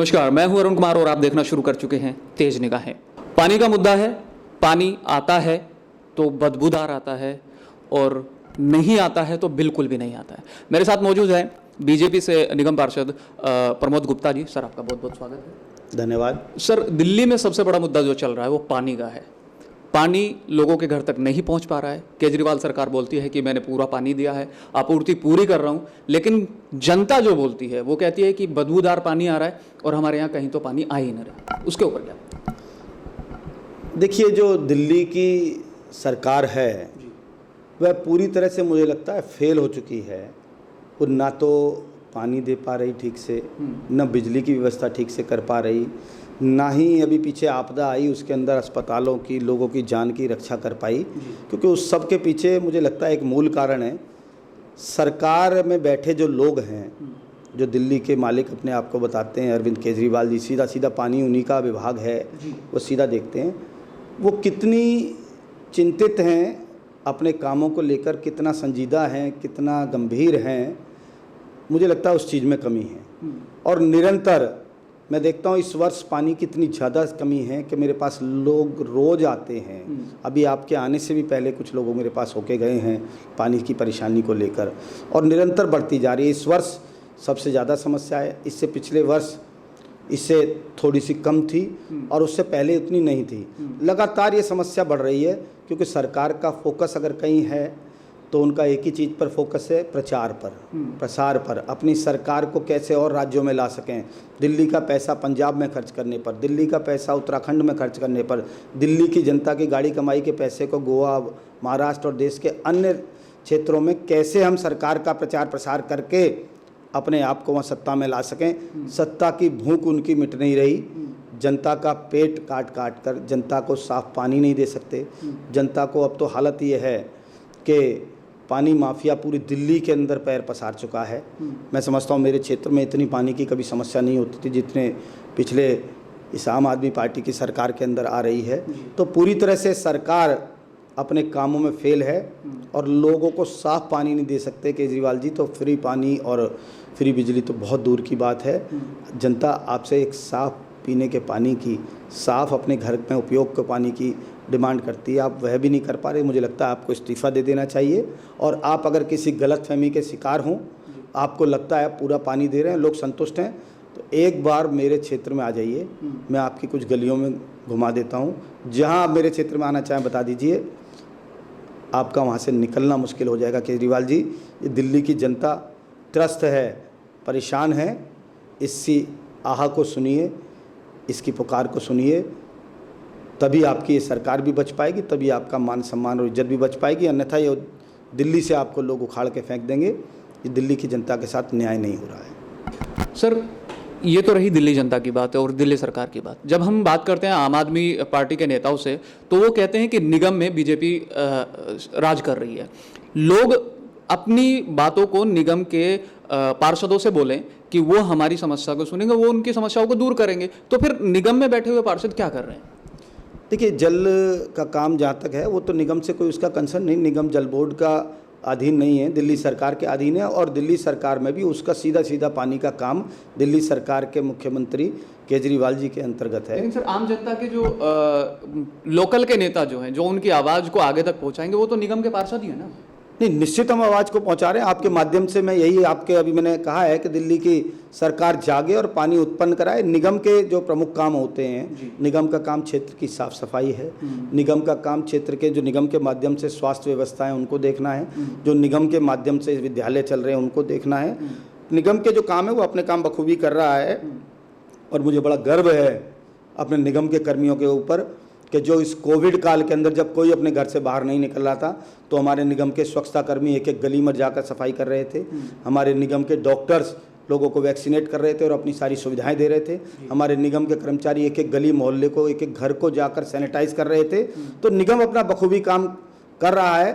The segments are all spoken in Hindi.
नमस्कार, मैं हूं अरुण कुमार और आप देखना शुरू कर चुके हैं तेज निगाहें। पानी का मुद्दा है। पानी आता है तो बदबूदार आता है और नहीं आता है तो बिल्कुल भी नहीं आता है। मेरे साथ मौजूद है बीजेपी से निगम पार्षद प्रमोद गुप्ता जी। सर, आपका बहुत बहुत स्वागत है। धन्यवाद। सर, दिल्ली में सबसे बड़ा मुद्दा जो चल रहा है वो पानी का है। पानी लोगों के घर तक नहीं पहुंच पा रहा है। केजरीवाल सरकार बोलती है कि मैंने पूरा पानी दिया है, आपूर्ति पूरी कर रहा हूं, लेकिन जनता जो बोलती है वो कहती है कि बदबूदार पानी आ रहा है और हमारे यहाँ कहीं तो पानी आ ही नहीं रहा। उसके ऊपर क्या? देखिए, जो दिल्ली की सरकार है वह पूरी तरह से मुझे लगता है फेल हो चुकी है। वो ना तो पानी दे पा रही ठीक से, न बिजली की व्यवस्था ठीक से कर पा रही, ना ही अभी पीछे आपदा आई उसके अंदर अस्पतालों की, लोगों की जान की रक्षा कर पाई। क्योंकि उस सब के पीछे मुझे लगता है एक मूल कारण है सरकार में बैठे जो लोग हैं, जो दिल्ली के मालिक अपने आप को बताते हैं, अरविंद केजरीवाल जी। सीधा सीधा पानी उन्हीं का विभाग है, वो सीधा देखते हैं। वो कितनी चिंतित हैं अपने कामों को लेकर, कितना संजीदा हैं, कितना गंभीर हैं, मुझे लगता है उस चीज़ में कमी है। और निरंतर मैं देखता हूँ इस वर्ष पानी की इतनी ज़्यादा कमी है कि मेरे पास लोग रोज़ आते हैं। अभी आपके आने से भी पहले कुछ लोगों मेरे पास होके गए हैं पानी की परेशानी को लेकर, और निरंतर बढ़ती जा रही है। इस वर्ष सबसे ज़्यादा समस्या है। इससे पिछले वर्ष इससे थोड़ी सी कम थी और उससे पहले उतनी नहीं थी। लगातार ये समस्या बढ़ रही है क्योंकि सरकार का फोकस अगर कहीं है तो उनका एक ही चीज़ पर फोकस है, प्रचार पर, प्रसार पर। अपनी सरकार को कैसे और राज्यों में ला सकें। दिल्ली का पैसा पंजाब में खर्च करने पर, दिल्ली का पैसा उत्तराखंड में खर्च करने पर, दिल्ली की जनता की गाड़ी कमाई के पैसे को गोवा, महाराष्ट्र और देश के अन्य क्षेत्रों में कैसे हम सरकार का प्रचार प्रसार करके अपने आप को वहाँ सत्ता में ला सकें। सत्ता की भूख उनकी मिट नहीं रही। जनता का पेट काट काट कर जनता को साफ पानी नहीं दे सकते। जनता को अब तो हालत ये है कि पानी माफिया पूरी दिल्ली के अंदर पैर पसार चुका है। मैं समझता हूँ मेरे क्षेत्र में इतनी पानी की कभी समस्या नहीं होती थी जितने पिछले इस आम आदमी पार्टी की सरकार के अंदर आ रही है। तो पूरी तरह से सरकार अपने कामों में फेल है और लोगों को साफ पानी नहीं दे सकते केजरीवाल जी। तो फ्री पानी और फ्री बिजली तो बहुत दूर की बात है। जनता आपसे एक साफ पीने के पानी की, साफ अपने घर में उपयोग के पानी की डिमांड करती है। आप वह भी नहीं कर पा रहे। मुझे लगता है आपको इस्तीफ़ा दे देना चाहिए। और आप अगर किसी गलतफहमी के शिकार हों, आपको लगता है पूरा पानी दे रहे हैं, लोग संतुष्ट हैं, तो एक बार मेरे क्षेत्र में आ जाइए। मैं आपकी कुछ गलियों में घुमा देता हूँ। जहाँ आप मेरे क्षेत्र में आना चाहें बता दीजिए, आपका वहाँ से निकलना मुश्किल हो जाएगा। केजरीवाल जी, ये दिल्ली की जनता त्रस्त है, परेशान है। इसी आह को सुनिए, इसकी पुकार को सुनिए, तभी आपकी ये सरकार भी बच पाएगी, तभी आपका मान सम्मान और इज्जत भी बच पाएगी। अन्यथा ये दिल्ली से आपको लोग उखाड़ के फेंक देंगे। ये दिल्ली की जनता के साथ न्याय नहीं हो रहा है। सर, ये तो रही दिल्ली जनता की बात और दिल्ली सरकार की बात। जब हम बात करते हैं आम आदमी पार्टी के नेताओं से, तो वो कहते हैं कि निगम में बीजेपी राज कर रही है। लोग अपनी बातों को निगम के पार्षदों से बोलें कि वो हमारी समस्या को सुनेंगे, वो उनकी समस्याओं को दूर करेंगे, तो फिर निगम में बैठे हुए पार्षद क्या कर रहे हैं? देखिए, जल का काम जहाँ तक है वो तो निगम से कोई उसका कंसर्न नहीं। निगम जल बोर्ड का अधीन नहीं है, दिल्ली सरकार के अधीन है। और दिल्ली सरकार में भी उसका सीधा सीधा पानी का काम दिल्ली सरकार के मुख्यमंत्री केजरीवाल जी के अंतर्गत है। लेकिन सर, आम जनता के जो लोकल के नेता जो हैं, जो उनकी आवाज़ को आगे तक पहुंचाएंगे, वो तो निगम के पार्षद ही है ना। नहीं, निश्चित हम आवाज़ को पहुंचा रहे हैं आपके माध्यम से। मैं यही आपके अभी मैंने कहा है कि दिल्ली की सरकार जागे और पानी उत्पन्न कराए। निगम के जो प्रमुख काम होते हैं, निगम का काम क्षेत्र की साफ सफाई है, निगम का काम क्षेत्र के जो निगम के माध्यम से स्वास्थ्य व्यवस्था है उनको देखना है, जो निगम के माध्यम से विद्यालय चल रहे हैं उनको देखना है। निगम के जो काम है वो अपने काम बखूबी कर रहा है। और मुझे बड़ा गर्व है अपने निगम के कर्मियों के ऊपर कि जो इस कोविड काल के अंदर जब कोई अपने घर से बाहर नहीं निकल रहा था, तो हमारे निगम के स्वच्छता कर्मी एक एक गली में जाकर सफाई कर रहे थे। हमारे निगम के डॉक्टर्स लोगों को वैक्सीनेट कर रहे थे और अपनी सारी सुविधाएं दे रहे थे। हमारे निगम के कर्मचारी एक एक गली मोहल्ले को, एक एक घर को जाकर सैनिटाइज कर रहे थे। तो निगम अपना बखूबी काम कर रहा है।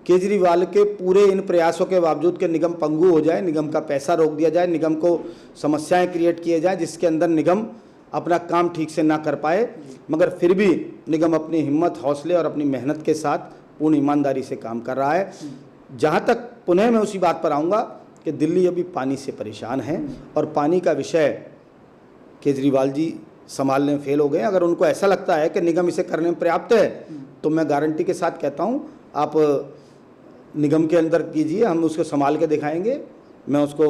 केजरीवाल के पूरे इन प्रयासों के बावजूद कि निगम पंगु हो जाए, निगम का पैसा रोक दिया जाए, निगम को समस्याएं क्रिएट किए जाए जिसके अंदर निगम अपना काम ठीक से ना कर पाए, मगर फिर भी निगम अपनी हिम्मत, हौसले और अपनी मेहनत के साथ पूर्ण ईमानदारी से काम कर रहा है। जहाँ तक पुनः मैं उसी बात पर आऊँगा कि दिल्ली अभी पानी से परेशान है और पानी का विषय केजरीवाल जी संभालने में फेल हो गए। अगर उनको ऐसा लगता है कि निगम इसे करने में पर्याप्त है तो मैं गारंटी के साथ कहता हूँ आप निगम के अंदर कीजिए, हम उसको संभाल के दिखाएंगे। मैं उसको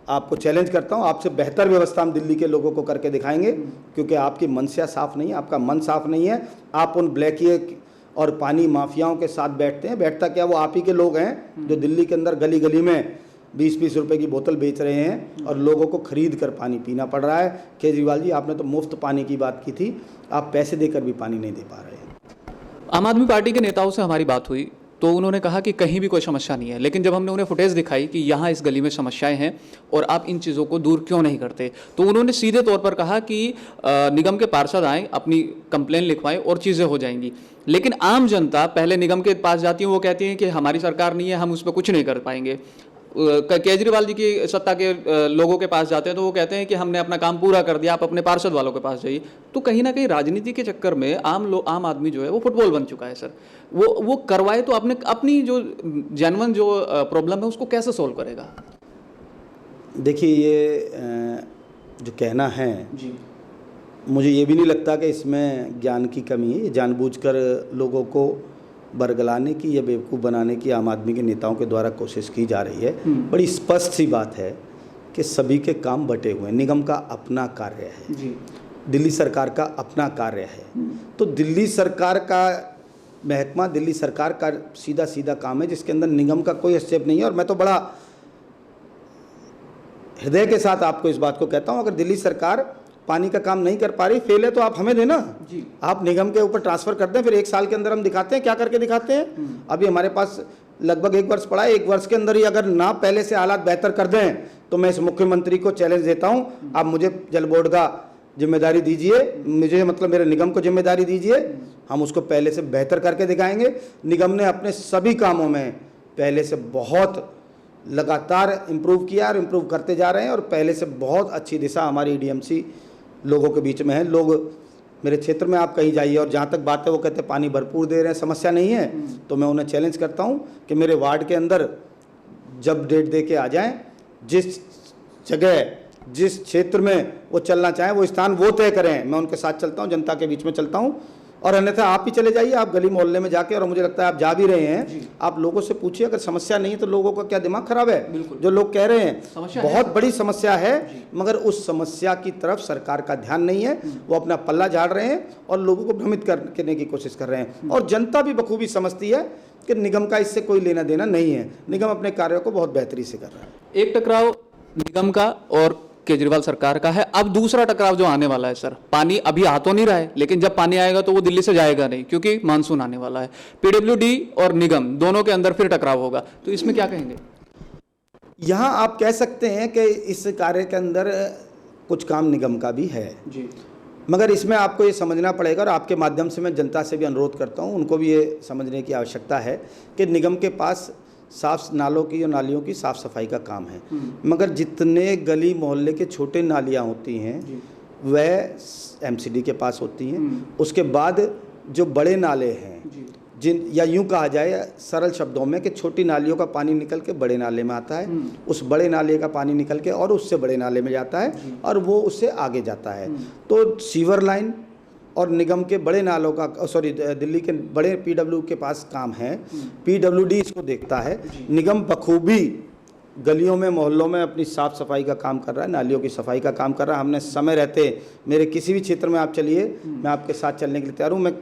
आपको चैलेंज करता हूँ, आपसे बेहतर व्यवस्था हम दिल्ली के लोगों को करके दिखाएंगे, क्योंकि आपकी मनसा साफ नहीं है, आपका मन साफ नहीं है। आप उन ब्लैकी और पानी माफियाओं के साथ बैठते हैं। बैठता क्या, वो आप ही के लोग हैं जो दिल्ली के अंदर गली गली में 20-20 रुपए की बोतल बेच रहे हैं और लोगों को खरीद कर पानी पीना पड़ रहा है। केजरीवाल जी, आपने तो मुफ्त पानी की बात की थी, आप पैसे देकर भी पानी नहीं दे पा रहे हैं। आम आदमी पार्टी के नेताओं से हमारी बात हुई तो उन्होंने कहा कि कहीं भी कोई समस्या नहीं है, लेकिन जब हमने उन्हें फुटेज दिखाई कि यहाँ इस गली में समस्याएं हैं और आप इन चीज़ों को दूर क्यों नहीं करते, तो उन्होंने सीधे तौर पर कहा कि निगम के पार्षद आएँ, अपनी कंप्लेन लिखवाएं और चीज़ें हो जाएंगी। लेकिन आम जनता पहले निगम के पास जाती है, वो कहती है कि हमारी सरकार नहीं है, हम उस पर कुछ नहीं कर पाएंगे। केजरीवाल जी की सत्ता के लोगों के पास जाते हैं तो वो कहते हैं कि हमने अपना काम पूरा कर दिया, आप अपने पार्षद वालों के पास जाइए। तो कहीं ना कहीं राजनीति के चक्कर में आम आदमी जो है वो फुटबॉल बन चुका है सर। वो करवाए तो अपनी जो जेन्युइन जो प्रॉब्लम है उसको कैसे सोल्व करेगा? देखिए, ये जो कहना है जी, मुझे ये भी नहीं लगता कि इसमें ज्ञान की कमी है। ये जानबूझकर लोगों को बरगलाने की या बेवकूफ़ बनाने की आम आदमी के नेताओं के द्वारा कोशिश की जा रही है। बड़ी स्पष्ट सी बात है कि सभी के काम बटे हुए हैं। निगम का अपना कार्य है जी, दिल्ली सरकार का अपना कार्य है। तो दिल्ली सरकार का महकमा, दिल्ली सरकार का सीधा सीधा काम है जिसके अंदर निगम का कोई हस्तक्षेप नहीं है। और मैं तो बड़ा हृदय के साथ आपको इस बात को कहता हूँ, अगर दिल्ली सरकार पानी का काम नहीं कर पा रही, फेल है, तो आप हमें देना जी, आप निगम के ऊपर ट्रांसफ़र कर दें, फिर 1 साल के अंदर हम दिखाते हैं क्या करके दिखाते हैं। अभी हमारे पास लगभग 1 वर्ष पड़ा है, 1 वर्ष के अंदर ही अगर ना पहले से हालात बेहतर कर दें तो मैं इस मुख्यमंत्री को चैलेंज देता हूं, आप मुझे जल बोर्ड का जिम्मेदारी दीजिए, मुझे मतलब मेरे निगम को जिम्मेदारी दीजिए, हम उसको पहले से बेहतर करके दिखाएंगे। निगम ने अपने सभी कामों में पहले से बहुत लगातार इम्प्रूव किया और इम्प्रूव करते जा रहे हैं और पहले से बहुत अच्छी दिशा हमारी डीएमसी लोगों के बीच में है। लोग मेरे क्षेत्र में आप कहीं जाइए और जहाँ तक बात है वो कहते हैं पानी भरपूर दे रहे हैं, समस्या नहीं है, तो मैं उन्हें चैलेंज करता हूँ कि मेरे वार्ड के अंदर जब डेट दे के आ जाएं, जिस जगह जिस क्षेत्र में वो चलना चाहें वो स्थान वो तय करें, मैं उनके साथ चलता हूँ, जनता के बीच में चलता हूँ। और अन्यथा आप ही चले जाइए, आप गली मोहल्ले में जाके, और मुझे लगता है आप जा भी रहे हैं, आप लोगों से पूछिए, अगर समस्या नहीं है तो लोगों का क्या दिमाग खराब है? जो लोग कह रहे हैं बहुत बड़ी समस्या है, मगर उस समस्या की तरफ सरकार का ध्यान नहीं है, वो अपना पल्ला झाड़ रहे हैं और लोगों को भ्रमित करने की कोशिश कर रहे हैं। और जनता भी बखूबी समझती है कि निगम का इससे कोई लेना देना नहीं है, निगम अपने कार्यों को बहुत बेहतरी से कर रहा है। एक टकराव निगम का और केजरीवाल सरकार का है। अब दूसरा टकराव जो आने वाला है सर, पानी अभी आ तो नहीं रहा है, लेकिन जब पानी आएगा तो वो दिल्ली से जाएगा नहीं, क्योंकि मानसून आने वाला है। पीडब्ल्यूडी और निगम दोनों के अंदर फिर टकराव होगा, तो इसमें क्या कहेंगे? यहाँ आप कह सकते हैं कि इस कार्य के अंदर कुछ काम निगम का भी है जी, मगर इसमें आपको ये समझना पड़ेगा, और आपके माध्यम से मैं जनता से भी अनुरोध करता हूँ, उनको भी ये समझने की आवश्यकता है कि निगम के पास साफ नालों की और नालियों की साफ़ सफाई का काम है, मगर जितने गली मोहल्ले के छोटे नालियाँ होती हैं वह एमसीडी के पास होती हैं। उसके बाद जो बड़े नाले हैं, जिन या यूं कहा जाए सरल शब्दों में कि छोटी नालियों का पानी निकल के बड़े नाले में आता है, उस बड़े नाले का पानी निकल के और उससे बड़े नाले में जाता है और वो उससे आगे जाता है। तो सीवर लाइन और निगम के बड़े नालों का, सॉरी, दिल्ली के बड़े पीडब्ल्यू के पास काम है, पीडब्ल्यूडी इसको देखता है। निगम बखूबी गलियों में मोहल्लों में अपनी साफ़ सफाई का काम कर रहा है, नालियों की सफाई का काम कर रहा है। हमने समय रहते, मेरे किसी भी क्षेत्र में आप चलिए, मैं आपके साथ चलने के लिए तैयार हूँ। मैं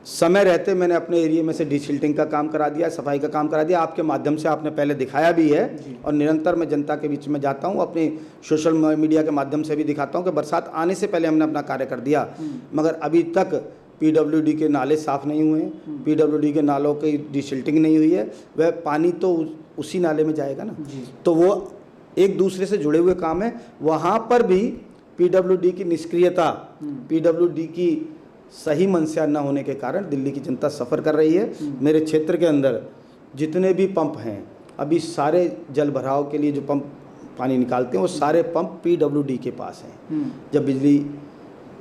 समय रहते मैंने अपने एरिया में से डिसिल्टिंग का काम करा दिया, सफाई का काम करा दिया, आपके माध्यम से आपने पहले दिखाया भी है, और निरंतर मैं जनता के बीच में जाता हूँ, अपनी सोशल मीडिया के माध्यम से भी दिखाता हूँ कि बरसात आने से पहले हमने अपना कार्य कर दिया। मगर अभी तक पीडब्ल्यूडी के नाले साफ़ नहीं हुए हैं, पीडब्ल्यूडी के नालों की डिसिल्टिंग नहीं हुई है, वह पानी तो उसी नाले में जाएगा ना, तो वो एक दूसरे से जुड़े हुए काम है। वहाँ पर भी पीडब्ल्यूडी की निष्क्रियता, पीडब्ल्यूडी की सही मंशा न होने के कारण दिल्ली की जनता सफ़र कर रही है। मेरे क्षेत्र के अंदर जितने भी पंप हैं, अभी सारे जल भराव के लिए जो पंप पानी निकालते हैं वो सारे पंप पीडब्ल्यूडी के पास हैं। जब बिजली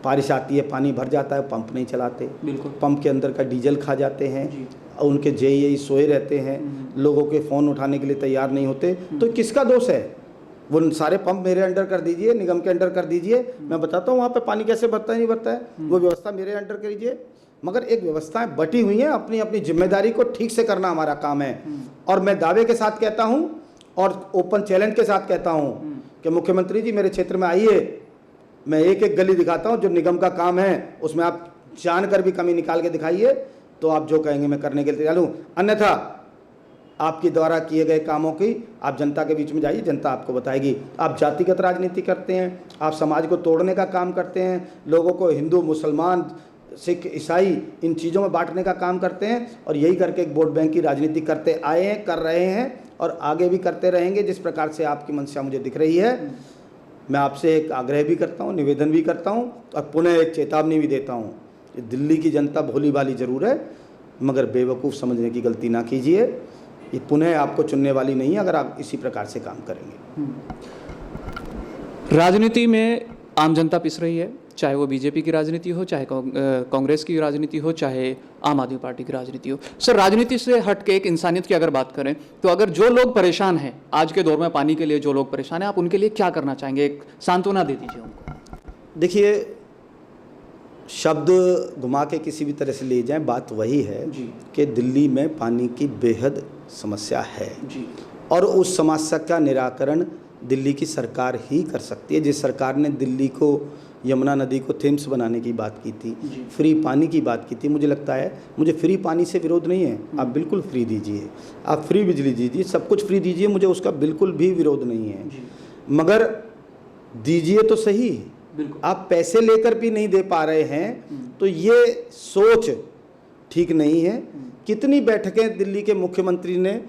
बारिश आती है, पानी भर जाता है, पंप नहीं चलाते, पंप के अंदर का डीजल खा जाते हैं, उनके जेईई सोए रहते हैं, लोगों के फ़ोन उठाने के लिए तैयार नहीं होते। तो किसका दोष है? वो सारे पंप मेरे अंडर कर दीजिए, निगम के अंडर कर दीजिए, मैं बताता हूँ वहाँ पे पानी कैसे भरता है नहीं भरता है, वो व्यवस्था मेरे अंडर करीजिए। मगर एक व्यवस्थाएं बटी हुई हैं, अपनी अपनी जिम्मेदारी को ठीक से करना हमारा काम है। और मैं दावे के साथ कहता हूँ और ओपन चैलेंज के साथ कहता हूँ कि मुख्यमंत्री जी मेरे क्षेत्र में आइए, मैं एक एक गली दिखाता हूँ, जो निगम का काम है उसमें आप जानकर भी कमी निकाल के दिखाइए, तो आप जो कहेंगे मैं करने के लिए तैयार हूँ। अन्यथा आपके द्वारा किए गए कामों की आप जनता के बीच में जाइए, जनता आपको बताएगी। आप जातिगत राजनीति करते हैं, आप समाज को तोड़ने का काम करते हैं, लोगों को हिंदू मुसलमान सिख ईसाई इन चीज़ों में बांटने का काम करते हैं, और यही करके एक वोट बैंक की राजनीति करते आए हैं, कर रहे हैं और आगे भी करते रहेंगे। जिस प्रकार से आपकी मंशा मुझे दिख रही है, मैं आपसे एक आग्रह भी करता हूँ, निवेदन भी करता हूँ और पुनः एक चेतावनी भी देता हूँ। दिल्ली की जनता भोली भाली जरूर है, मगर बेवकूफ़ समझने की गलती ना कीजिए। ये पुनः आपको चुनने वाली नहीं है अगर आप इसी प्रकार से काम करेंगे। राजनीति में आम जनता पिस रही है, चाहे वो बीजेपी की राजनीति हो, चाहे कांग्रेस की राजनीति हो, चाहे आम आदमी पार्टी की राजनीति हो। सर, राजनीति से हट के एक इंसानियत की अगर बात करें तो अगर जो लोग परेशान हैं आज के दौर में, पानी के लिए जो लोग परेशान हैं, आप उनके लिए क्या करना चाहेंगे? एक सांत्वना दे दीजिए उनको। देखिए, शब्द घुमा के किसी भी तरह से ले जाएं, बात वही है कि दिल्ली में पानी की बेहद समस्या है जी। और उस समस्या का निराकरण दिल्ली की सरकार ही कर सकती है। जिस सरकार ने दिल्ली को यमुना नदी को थेम्स बनाने की बात की थी, फ्री पानी की बात की थी, मुझे लगता है, मुझे फ्री पानी से विरोध नहीं है, आप बिल्कुल फ्री दीजिए, आप फ्री बिजली दीजिए, सब कुछ फ्री दीजिए, मुझे उसका बिल्कुल भी विरोध नहीं है, मगर दीजिए तो सही। आप पैसे लेकर भी नहीं दे पा रहे हैं तो ये सोच ठीक नहीं है। कितनी बैठकें दिल्ली के मुख्यमंत्री ने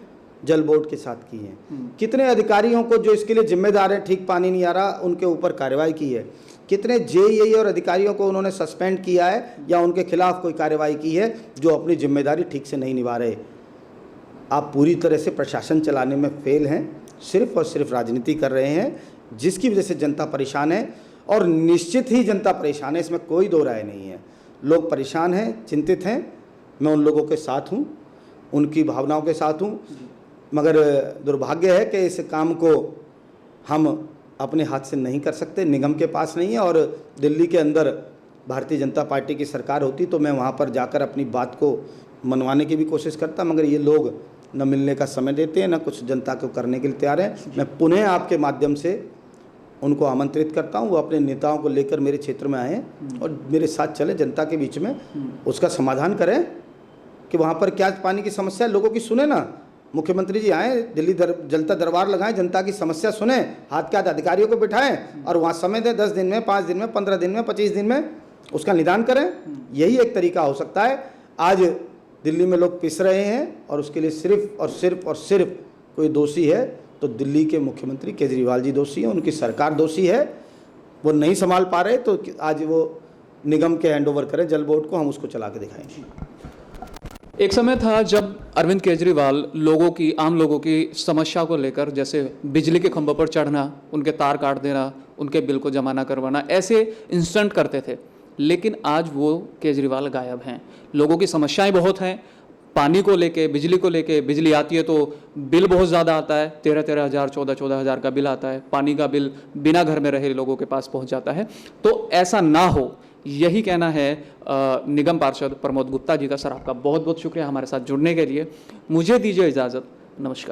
जल बोर्ड के साथ की हैं, कितने अधिकारियों को जो इसके लिए जिम्मेदार हैं, ठीक पानी नहीं आ रहा उनके ऊपर कार्रवाई की है, कितने जेईई और अधिकारियों को उन्होंने सस्पेंड किया है या उनके खिलाफ कोई कार्रवाई की है जो अपनी जिम्मेदारी ठीक से नहीं निभा रहे। आप पूरी तरह से प्रशासन चलाने में फेल हैं, सिर्फ और सिर्फ राजनीति कर रहे हैं, जिसकी वजह से जनता परेशान है और निश्चित ही जनता परेशान है, इसमें कोई दो राय नहीं है। लोग परेशान हैं, चिंतित हैं, मैं उन लोगों के साथ हूँ, उनकी भावनाओं के साथ हूँ, मगर दुर्भाग्य है कि इस काम को हम अपने हाथ से नहीं कर सकते, निगम के पास नहीं है। और दिल्ली के अंदर भारतीय जनता पार्टी की सरकार होती तो मैं वहाँ पर जाकर अपनी बात को मनवाने की भी कोशिश करता, मगर ये लोग न मिलने का समय देते हैं, न कुछ जनता को करने के लिए तैयार हैं। मैं पुनः आपके माध्यम से उनको आमंत्रित करता हूँ, वो अपने नेताओं को लेकर मेरे क्षेत्र में आएँ और मेरे साथ चले, जनता के बीच में उसका समाधान करें कि वहाँ पर क्या पानी की समस्या है, लोगों की सुने ना। मुख्यमंत्री जी आए, दिल्ली जलता दरबार लगाएं, जनता की समस्या सुने, हाथ के हाथ अधिकारियों को बिठाएं और वहाँ समय दें, 10 दिन में, 5 दिन में, 15 दिन में, 25 दिन में उसका निदान करें। यही एक तरीका हो सकता है। आज दिल्ली में लोग पिस रहे हैं और उसके लिए सिर्फ कोई दोषी है तो दिल्ली के मुख्यमंत्री केजरीवाल जी दोषी हैं, उनकी सरकार दोषी है। वो नहीं संभाल पा रहे तो आज वो निगम के हैंडओवर करें जल बोर्ड को, हम उसको चला के दिखाएंगे। एक समय था जब अरविंद केजरीवाल आम लोगों की समस्या को लेकर, जैसे बिजली के खंभों पर चढ़ना, उनके तार काट देना, उनके बिल को जमा ना करवाना, ऐसे इंस्टेंट करते थे। लेकिन आज वो केजरीवाल गायब हैं। लोगों की समस्याएं बहुत हैं, पानी को लेके, बिजली को लेके। बिजली आती है तो बिल बहुत ज़्यादा आता है, 13-13 हज़ार, 14-14 हज़ार का बिल आता है। पानी का बिल बिना घर में रहे लोगों के पास पहुंच जाता है। तो ऐसा ना हो, यही कहना है निगम पार्षद प्रमोद गुप्ता जी का। सर, आपका बहुत बहुत शुक्रिया हमारे साथ जुड़ने के लिए। मुझे दीजिए इजाज़त, नमस्कार।